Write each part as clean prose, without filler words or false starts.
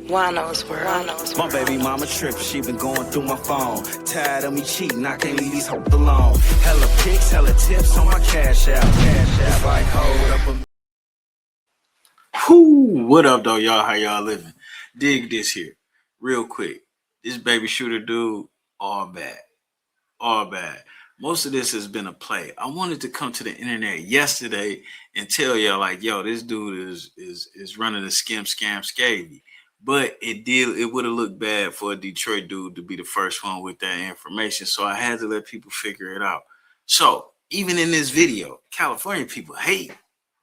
Juan-o's world. My baby mama trippin', she been going through my phone. Tired of me cheating, I can't leave these hoes alone. Hella pics, hella tips on my cash app. It's like, hold up Whoo, what up though, y'all? How y'all living? Dig this here, real quick. This baby shooter dude, all bad. All bad. Most of this has been a play. I wanted to come to the internet yesterday and tell y'all like, yo, this dude is running a scam scavy. But it would have looked bad for a Detroit dude to be the first one with that information. So I had to let people figure it out. So even in this video, California people hate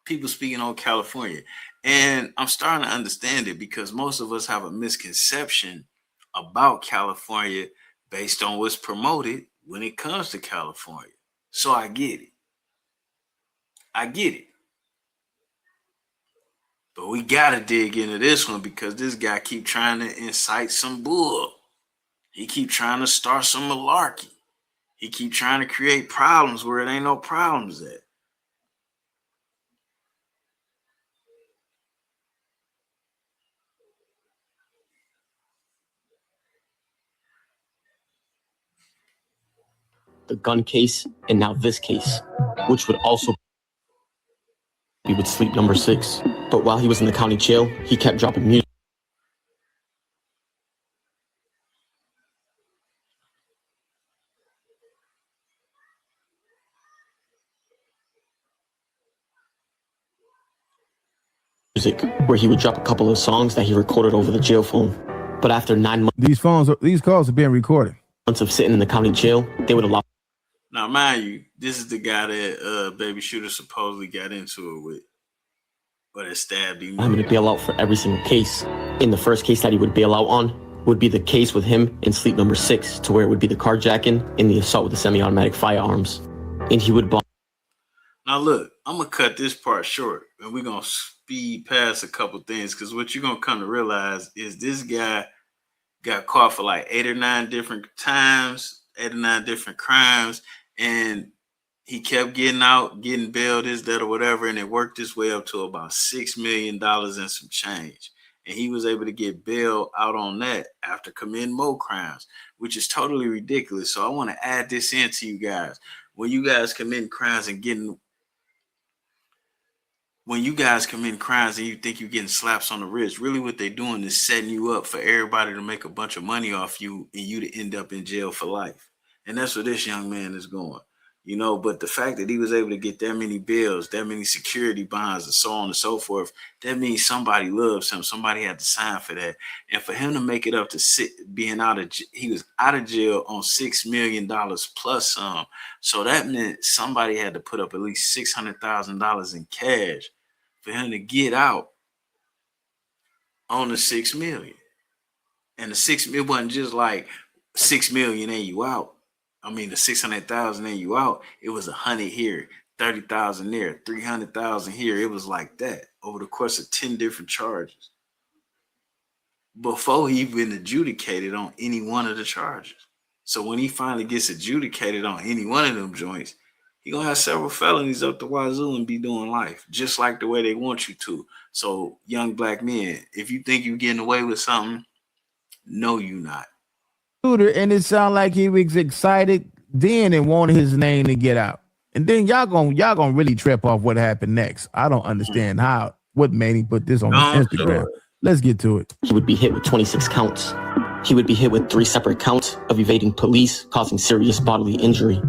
people speaking on California. And I'm starting to understand it because most of us have a misconception about California based on what's promoted when it comes to California. So I get it. But we gotta dig into this one because this guy keep trying to incite some bull. He keep trying to start some malarkey. He keep trying to create problems where it ain't no problems at. The gun case, and now this case, which would also be with sleep number 6. But while he was in the county jail, he kept dropping music. Where he would drop a couple of songs that he recorded over the jail phone. But after 9 months, these calls are being recorded. Months of sitting in the county jail, they would allow. Now, mind you, this is the guy that baby shooter supposedly got into it with, but it stabbed him. I'm going to bail out for every single case. In the first case that he would bail out on would be the case with him in sleep number 6, to where it would be the carjacking and the assault with the semi-automatic firearms. And he would bond. Now look, I'm gonna cut this part short, and we're gonna speed past a couple things because what you're gonna come to realize is this guy got caught for like 8 or 9 different times, 8 or 9 different crimes, and he kept getting out, getting bailed, this, that, or whatever, and it worked his way up to about $6 million and some change. And he was able to get bailed out on that after committing more crimes, which is totally ridiculous. So I want to add this in to you guys. When you guys commit crimes and you think you're getting slaps on the wrist, really what they're doing is setting you up for everybody to make a bunch of money off you and you to end up in jail for life. And that's where this young man is going, you know. But the fact that he was able to get that many bills, that many security bonds, and so on and so forth, that means somebody loves him. Somebody had to sign for that. And for him to make it up to he was out of jail on $6 million plus some. So that meant somebody had to put up at least $600,000 in cash for him to get out on the $6 million. And the $6 million wasn't just like $6 million and you out. I mean, the 600,000 and you out. It was 100 here, 30,000 there, 300,000 here. It was like that over the course of 10 different charges before he even adjudicated on any one of the charges. So when he finally gets adjudicated on any one of them joints, he gonna have several felonies up the wazoo and be doing life, just like the way they want you to. So young black men, if you think you're getting away with something, no, you not. And it sounded like he was excited then and wanted his name to get out. And then y'all gonna really trip off what happened next. I don't understand what made him put this on his Instagram. Sure. Let's get to it. He would be hit with 26 counts. He would be hit with 3 separate counts of evading police, causing serious bodily injury.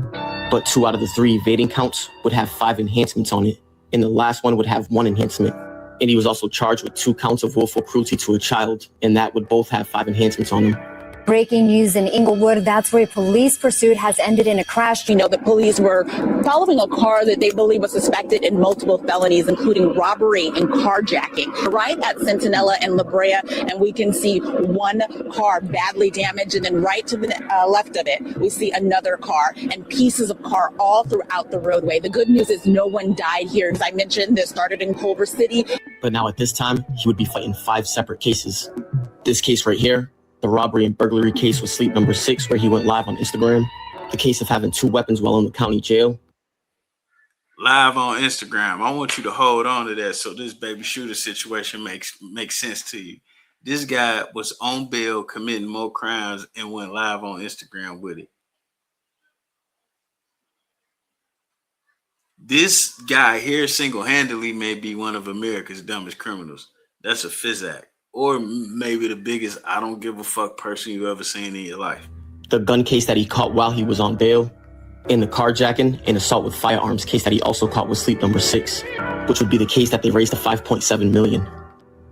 But 2 out of the 3 evading counts would have 5 enhancements on it, and the last one would have 1 enhancement. And he was also charged with 2 counts of willful cruelty to a child, and that would both have 5 enhancements on them. Breaking news in Inglewood, that's where police pursuit has ended in a crash. You know, the police were following a car that they believe was suspected in multiple felonies, including robbery and carjacking, right at Centinela and La Brea. And we can see one car badly damaged, and then right to the left of it, we see another car and pieces of car all throughout the roadway. The good news is no one died here. As I mentioned, this started in Culver City. But now at this time, he would be fighting 5 separate cases. This case right here, the robbery and burglary case with sleep number 6, where he went live on Instagram. The case of having 2 weapons while in the county jail. Live on Instagram. I want you to hold on to that so this baby shooter situation makes sense to you. This guy was on bail committing more crimes and went live on Instagram with it. This guy here single-handedly may be one of America's dumbest criminals. That's a physac. Or maybe the biggest I don't give a fuck person you've ever seen in your life. The gun case that he caught while he was on bail, and the carjacking and assault with firearms case that he also caught was sleep number 6, which would be the case that they raised to $5.7 million.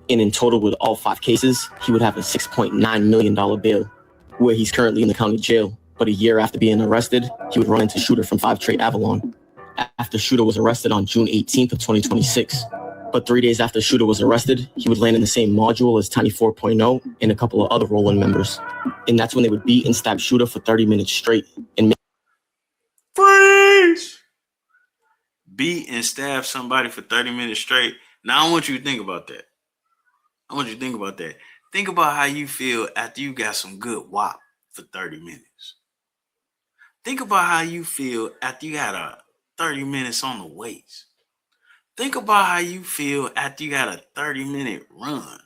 And in total with all 5 cases, he would have a $6.9 million bail, where he's currently in the county jail. But a year after being arrested, he would run into Shooter from 5 Trade Avalon. After Shooter was arrested on June 18th of 2026. But 3 days after Shooter was arrested, he would land in the same module as Tiny 4.0 and a couple of other Roland members. And that's when they would beat and stab Shooter for 30 minutes straight. And freeze! Beat and stab somebody for 30 minutes straight. Now I want you to think about that. Think about how you feel after you got some good wop for 30 minutes. Think about how you feel after you had a 30 minutes on the waist. Think about how you feel after you got a 30-minute run.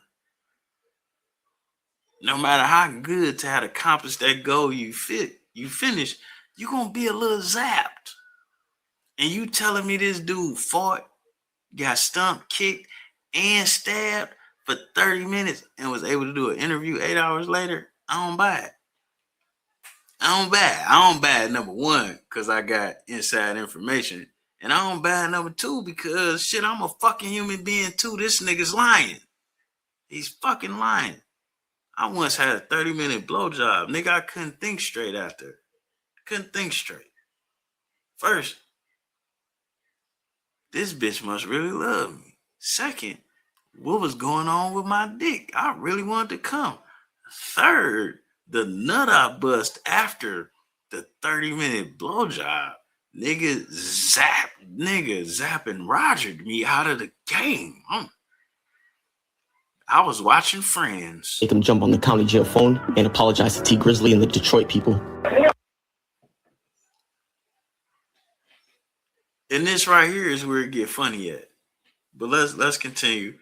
No matter how good to have accomplished that goal you finish, you're going to be a little zapped. And you telling me this dude fought, got stumped, kicked, and stabbed for 30 minutes and was able to do an interview 8 hours later? I don't buy it. I don't buy it, number one, because I got inside information. And I don't buy it, number two, because shit, I'm a fucking human being too. This nigga's lying. He's fucking lying. I once had a 30-minute blowjob. Nigga, I couldn't think straight after. Couldn't think straight. First, this bitch must really love me. Second, what was going on with my dick? I really wanted to come. Third, the nut I bust after the 30-minute blowjob. Nigga zapping Rogered me out of the game. I was watching Friends. make him jump on the county jail phone and apologize to T. Grizzley and the Detroit people. And this right here is where it get funny at. But let's continue.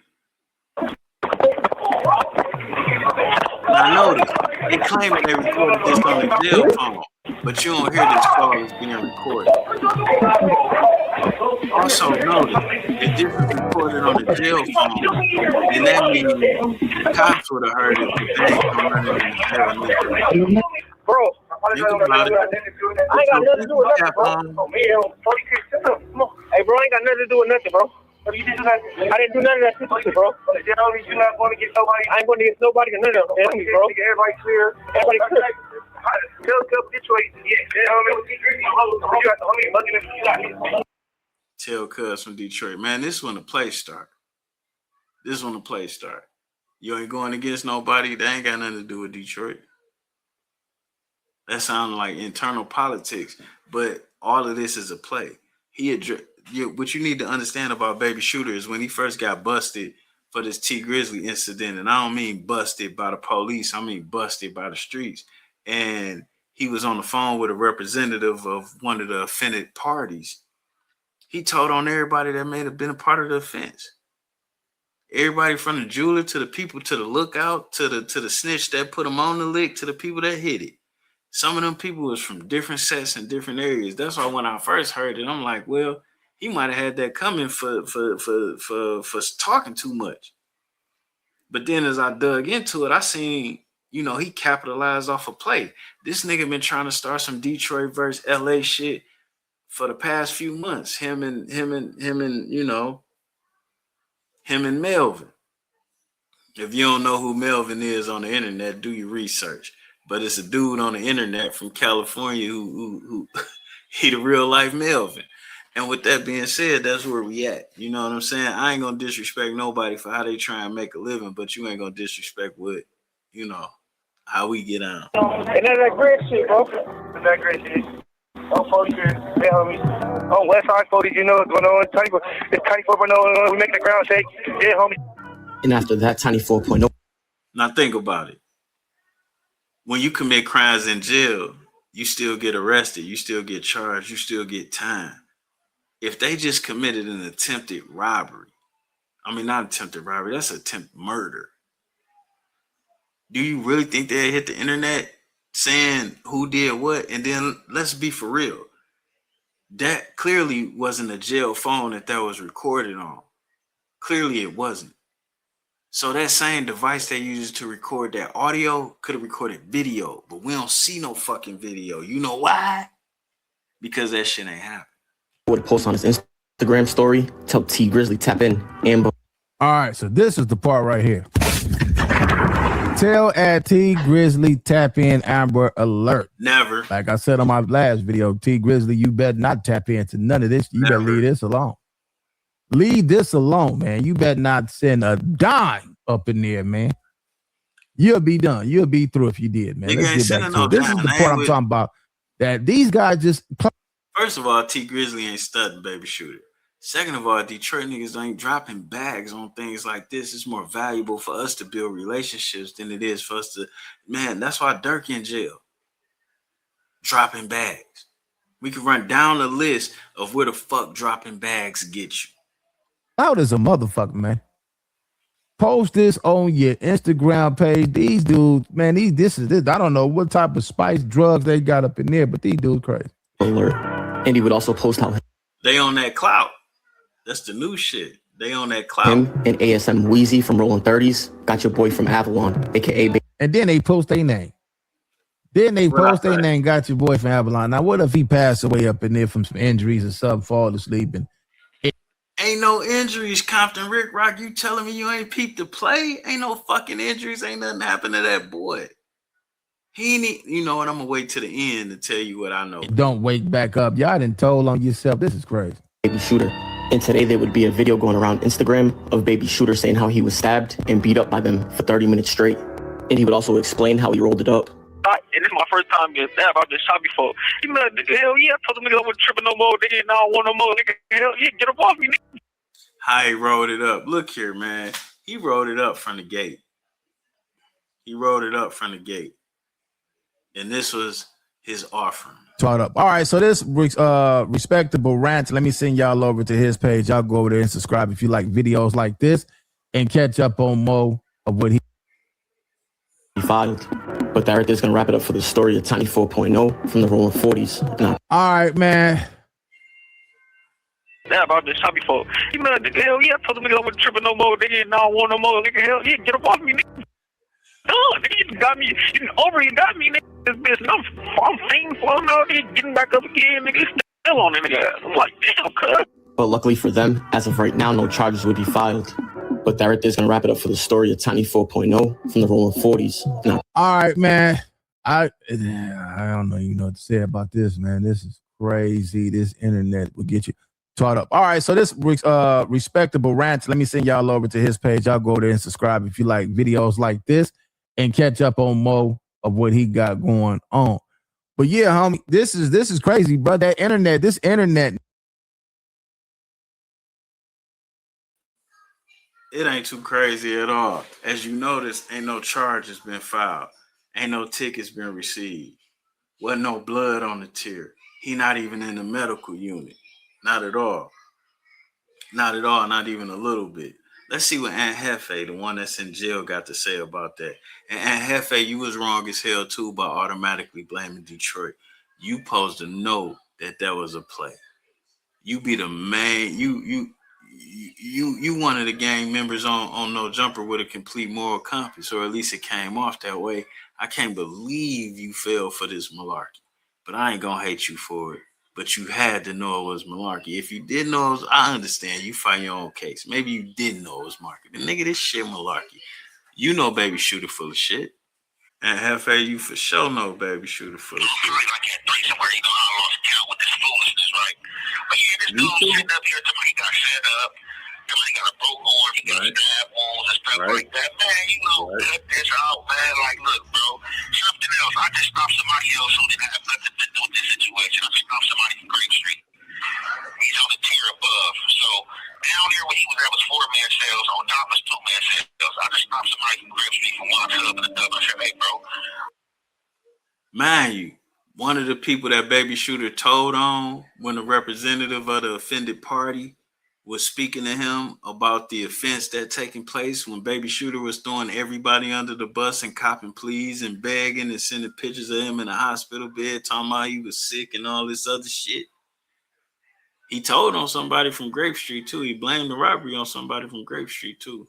Now notice, they claim they recorded this on the jail phone, but you don't hear this call is being recorded. Also notice, if this is recorded on the jail phone, then that means the cops would have heard it, but they ain't gonna run it in the jail neither. Bro, Think about it. I ain't got nothing to do with nothing, bro. Hey, bro, I ain't got nothing to do with nothing, bro. I didn't do none of that shit, bro. You're not going to get nobody. I ain't going to get nobody or none of them. Bro. Everybody clear. Everybody clear. Tell Cuz from Detroit, man, this when the play start. You ain't going against nobody. That ain't got nothing to do with Detroit. That sounds like internal politics, but all of this is a play. What you need to understand about Baby Shooter is when he first got busted for this T Grizzley incident, and I don't mean busted by the police, I mean busted by the streets. And he was on the phone with a representative of one of the offended parties. He told on everybody that may have been a part of the offense. Everybody from the jeweler to the people to the lookout to the snitch that put him on the lick to the people that hit it. Some of them people was from different sets and different areas. That's why when I first heard it, I'm like, well, he might have had that coming for talking too much. But then as I dug into it, I seen, he capitalized off a play. This nigga been trying to start some Detroit versus LA shit for the past few months. Him and Melvin. If you don't know who Melvin is on the internet, do your research. But it's a dude on the internet from California who he the real life Melvin. And with that being said, that's where we at. You know what I'm saying? I ain't gonna disrespect nobody for how they try and make a living, but you ain't gonna disrespect what, how we get on. And that's that great shit, bro. That's that great shit. On 40, they homie. On West Side 40, what's going on? It's Tiny 4.0, we making the ground shake. Yeah, homie. And after that, Tiny 4.0. Now think about it. When you commit crimes in jail, you still get arrested, you still get charged, you still get time. If they just committed an attempted robbery, not attempted robbery, that's attempted murder. Do you really think they hit the internet saying who did what? And then let's be for real. That clearly wasn't a jail phone that was recorded on. Clearly it wasn't. So that same device they used to record that audio could have recorded video, but we don't see no fucking video. You know why? Because that shit ain't happening. Would post on his Instagram story, tell T Grizzley tap in Amber. All right, so this is the part right here. Tell at T Grizzley tap in Amber Alert. Never. Like I said on my last video, T Grizzley, you better not tap into none of this. You better leave this alone. Leave this alone, man. You better not send a dime up in there, man. You'll be done. You'll be through if you did, man. Let's get back to it. This is the part I'm talking about. That these guys just... First of all, T Grizzley ain't studying Baby Shooter. Second of all, Detroit niggas ain't dropping bags on things like this. It's more valuable for us to build relationships than it is for us to... Man, that's why Dirk in jail. Dropping bags. We can run down the list of where the fuck dropping bags get you. Out as a motherfucker, man. Post this on your Instagram page. These dudes, man, this. I don't know what type of spice drugs they got up in there, but these dudes crazy. Alert. And he would also post how they on that clout. That's the new shit. They on that clout. him and ASM Wheezy from Rolling 30s got your boy from Avalon, aka. And then they post their name. Got your boy from Avalon. Now, what if he passed away up in there from some injuries or something, fall asleep and... Ain't no injuries, Compton Rick Rock. You telling me you ain't peeped the play? Ain't no fucking injuries. Ain't nothing happened to that boy. He ain't, you know what? I'm gonna wait to the end to tell you what I know. Don't wake back up. Y'all done told on yourself. This is crazy. Baby Shooter. And today there would be a video going around Instagram of Baby Shooter saying how he was stabbed and beat up by them for 30 minutes straight. And he would also explain how he rolled it up. And this is my first time getting stabbed. I've been shot before. You know, nigga, hell yeah. I told them niggas I wasn't tripping no more. Nigga, now I don't want no more. Nigga, hell yeah, get up off me, nigga. How he rolled it up. Look here, man. He rolled it up from the gate. And this was his offering. Taught up. All right, so this respectable rant. Let me send y'all over to his page. Y'all go over there and subscribe if you like videos like this and catch up on more of what he filed. But that right there's gonna wrap it up for the story of Tiny 4.0 from the Rolling 40s. All right, man. Yeah, I've been shot before. You know, nigga, hell yeah. I told them niggas I wasn't tripping no more. Nigga, now I don't want no more. Nigga, hell yeah, get up off me, nigga. No, nigga, you got me. You got me, nigga. This bitch, I'm fainting for him now. Nigga, getting back up again, nigga. Still on it, nigga. I'm like, damn, cuz. But luckily for them, as of right now, no charges would be filed. But that right there's gonna wrap it up for the story of Tiny 4.0 from the Rolling 40s. All right, man. I don't know you know what to say about this, man. This is crazy. This internet will get you taught up. All right, so this respectable rant. Let me send y'all over to his page. Y'all go there and subscribe if you like videos like this and catch up on more of what he got going on. But yeah, homie, this is crazy, bro. This internet. It ain't too crazy at all. As you notice, ain't no charges been filed. Ain't no tickets been received. Wasn't no blood on the tier. He not even in the medical unit. Not at all. Not at all. Not even a little bit. Let's see what Aunt Hefe, the one that's in jail, got to say about that. And Aunt Hefe, you was wrong as hell too by automatically blaming Detroit. You supposed to know that was a play. You be the man. You one of the gang members on No Jumper with a complete moral compass, or at least it came off that way. I can't believe you fell for this malarkey, but I ain't gonna hate you for it. But you had to know it was malarkey. If you didn't know it was, I understand. You fight your own case. Maybe you didn't know it was malarkey. Nigga, this shit malarkey. You know Baby Shooter full of shit. And Hefe, you for sure know Baby Shooter full of shit. I can't trace him where he gone. I lost count with this foolishness, right? But yeah, this dude sitting up here till he got set up. Till he got a broke arm, he got stab wounds and stuff like that. Man, you know, cut this out, man. Like, look, bro, something else. I just stopped somebody else who didn't have nothing to do with this situation. I just stopped somebody from Grape Street. He's on the tier above. So down here where he was at was 4-man cells. On top was 2-man cells. I just stopped somebody from Grape Street from walking up in the dub. I said, hey, bro. Mind you, one of the people that Baby Shooter told on when the representative of the offended party was speaking to him about the offense that taking place when Baby Shooter was throwing everybody under the bus and copping pleas and begging and sending pictures of him in a hospital bed, talking about he was sick and all this other shit. He told on somebody from Grape Street too. He blamed the robbery on somebody from Grape Street too.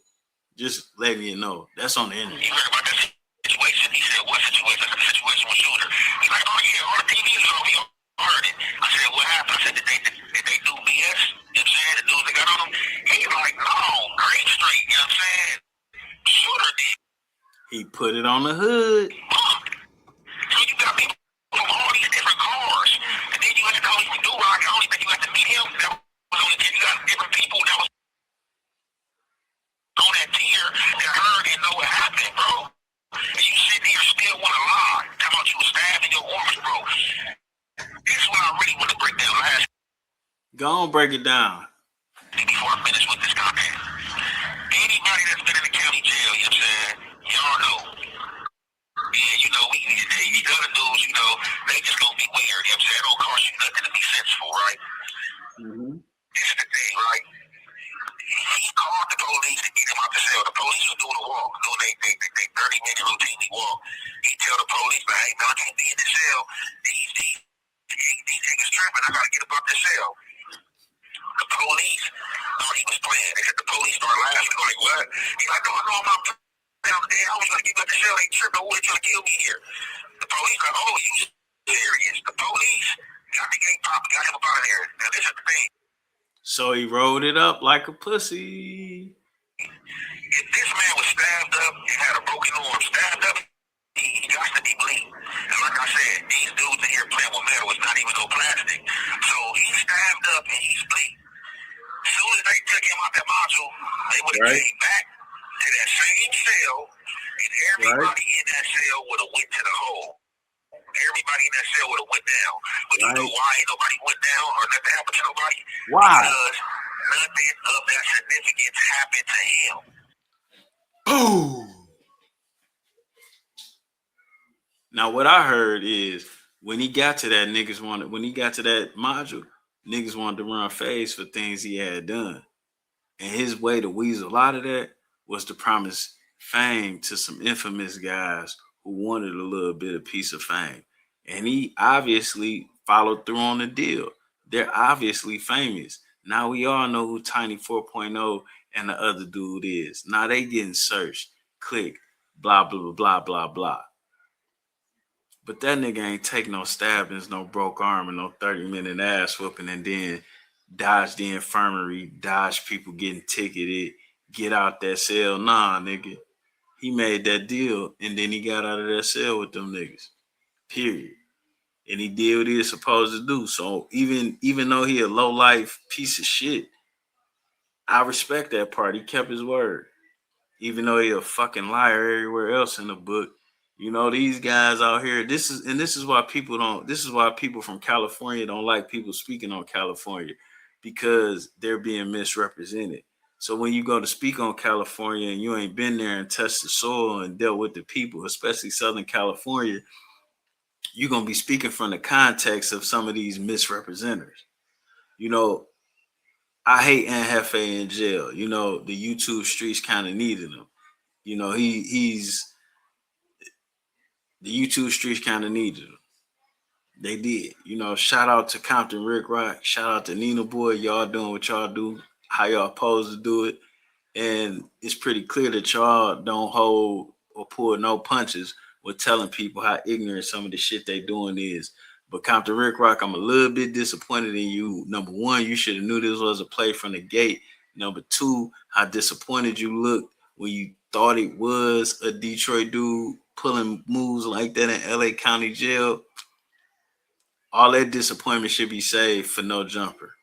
Just letting you know. That's on the internet. You heard about that situation? He said, what situation? I said, the situation with Shooter. He's like, oh yeah, on the TV, so we heard it. I said, what happened? I said, did they do BS? You know what I'm saying? The dudes that got on them? He's like, no, Grape Street, you know what I'm saying? Shooter did. He put it on the hood. So you got people from all these different cars. And then you had to call him do rock. I only think you had to meet him. That was only 10. You got different people that was on that tier that heard and know what happened, bro. And you sitting here still want to lie. Talking about you stabbing your arms, bro. This is what I really want to break down last. Go on, break it down. Before I finish with this content. Anybody that's been in the county jail, you know what I'm saying? Y'all know. Yeah, you know, these other dudes, you know, they just gonna be weird, you know what I'm saying? It don't cost you nothing to be sensible, right? Mm-hmm. This is the thing, right? He called the police to get him out the cell. The police was doing a walk, doing they 30-minute routinely walk. He tell the police, but hey, man, I can't be in the cell. These niggas tripping. I gotta get up out the cell. The police thought he was playing. They said the police started laughing. Like, what? He's like, no, I'm not playing. I was gonna get up the cell. They tripping. Who trying to kill me here? The police like, oh, you serious? The police got the gang pop, got him up out of there. Now this is the thing. So he rolled it up like a pussy. If this man was stabbed up and had a broken arm, stabbed up, he got to be bleeding. And like I said, these dudes in here playing with metal, it's not even no plastic. So he's stabbed up and he's bleeding. As soon as they took him out that module, they would have came back to that same cell, and everybody in that cell would have went to the hole. Everybody in that cell would have went down. But you know why ain't nobody went down or nothing happened to nobody? Why? Because nothing of that significance happened to him. Ooh. Now what I heard is when he got to that when he got to that module, niggas wanted to run phase for things he had done. And his way to weasel out of that was to promise fame to some infamous guys who wanted a little bit of piece of fame. And he obviously followed through on the deal. They're obviously famous. Now we all know who Tiny 4.0 and the other dude is. Now they getting searched. Click. Blah, blah, blah, blah, blah. But that nigga ain't take no stabbings, no broke arm, and no 30-minute ass whooping, and then dodge the infirmary, dodge people getting ticketed, get out that cell. Nah, nigga. He made that deal, and then he got out of that cell with them niggas. Period. And he did what he was supposed to do. So even though he a low-life piece of shit, I respect that part. He kept his word. Even though he a fucking liar everywhere else in the book. You know, these guys out here, this is why people from California don't like people speaking on California, because they're being misrepresented. So when you go to speak on California and you ain't been there and touched the soil and dealt with the people, especially Southern California, you're going to be speaking from the context of some of these misrepresenters. You know, I hate Aunt Hefe in jail. You know, the YouTube streets kind of needed him. You know, the YouTube streets kind of needed him. They did. You know, shout out to Compton Rick Rock. Shout out to Nina Boy. Y'all doing what y'all do, how y'all supposed to do it. And it's pretty clear that y'all don't hold or pull no punches with telling people how ignorant some of the shit they doing is. But Compton Rick Rock, I'm a little bit disappointed in you. Number one, you should have knew this was a play from the gate. Number two, how disappointed you looked when you thought it was a Detroit dude pulling moves like that in LA County Jail. All that disappointment should be saved for No Jumper.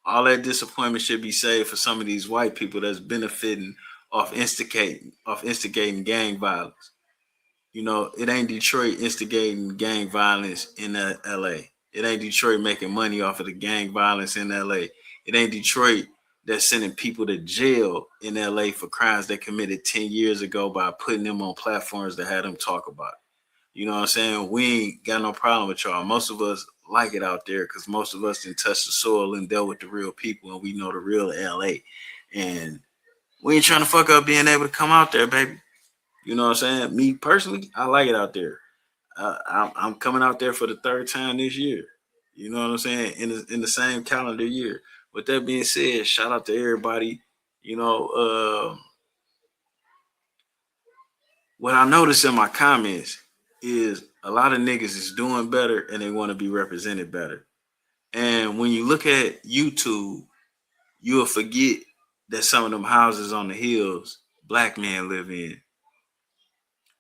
All that disappointment should be saved for some of these white people that's benefiting off instigating gang violence. You know, it ain't Detroit instigating gang violence in LA. It ain't Detroit making money off of the gang violence in LA. It ain't Detroit that's sending people to jail in LA for crimes they committed 10 years ago by putting them on platforms that had them talk about it. You know what I'm saying? We ain't got no problem with y'all. Most of us like it out there because most of us didn't touch the soil and dealt with the real people, and we know the real LA. And we ain't trying to fuck up being able to come out there, baby. You know what I'm saying? Me personally, I like it out there. I'm coming out there for the third time this year. You know what I'm saying? In the same calendar year. With that being said, shout out to everybody. You know, what I noticed in my comments is a lot of niggas is doing better and they want to be represented better. And when you look at YouTube, you'll forget that some of them houses on the hills black men live in.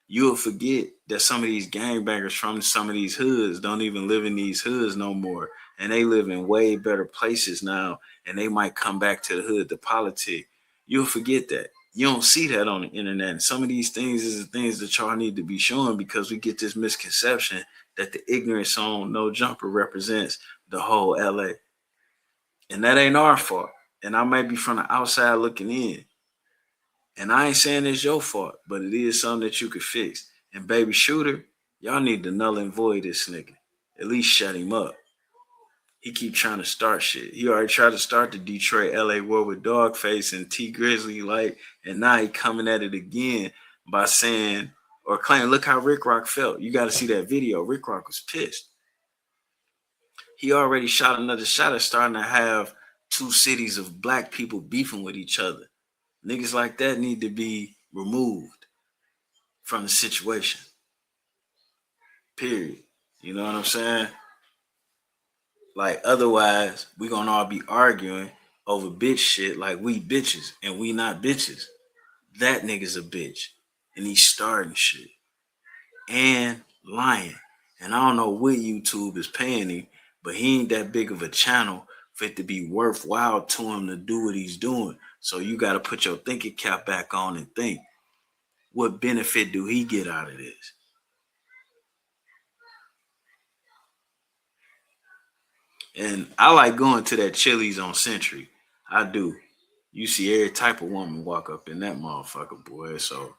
You'll forget that some of these gangbangers from some of these hoods don't even live in these hoods no more. And they live in way better places now. And they might come back to the hood to politic. You'll forget that. You don't see that on the internet. And some of these things is the things that y'all need to be showing because we get this misconception that the ignorance on No Jumper represents the whole LA. And that ain't our fault. And I might be from the outside looking in. And I ain't saying it's your fault, but it is something that you could fix. And baby Shooter, y'all need to null and void this nigga. At least shut him up. He keep trying to start shit. He already tried to start the Detroit LA war with Dogface and T Grizzley, like, and now he coming at it again by saying or claiming, look how Rick Rock felt. You got to see that video. Rick Rock was pissed. He already shot another shot at starting to have two cities of black people beefing with each other. Niggas like that need to be removed from the situation. Period. You know what I'm saying? Like, otherwise, we gonna all be arguing over bitch shit like we bitches and we not bitches. That nigga's a bitch. And he's starting shit. And lying. And I don't know what YouTube is paying him, but he ain't that big of a channel for it to be worthwhile to him to do what he's doing. So you got to put your thinking cap back on and think, what benefit do he get out of this? And I like going to that Chili's on Century. I do. You see every type of woman walk up in that motherfucker, boy. So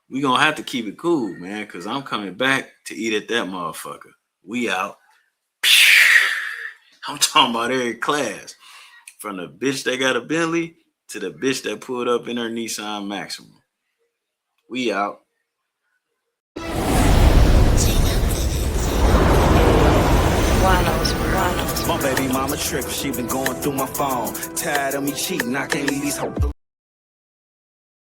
we going to have to keep it cool, man, because I'm coming back to eat at that motherfucker. We out. I'm talking about every class. From the bitch that got a Bentley to the bitch that pulled up in her Nissan Maxima. We out. My baby mama tripping, she been going through my phone. Tired of me cheating, I can't leave these hoes.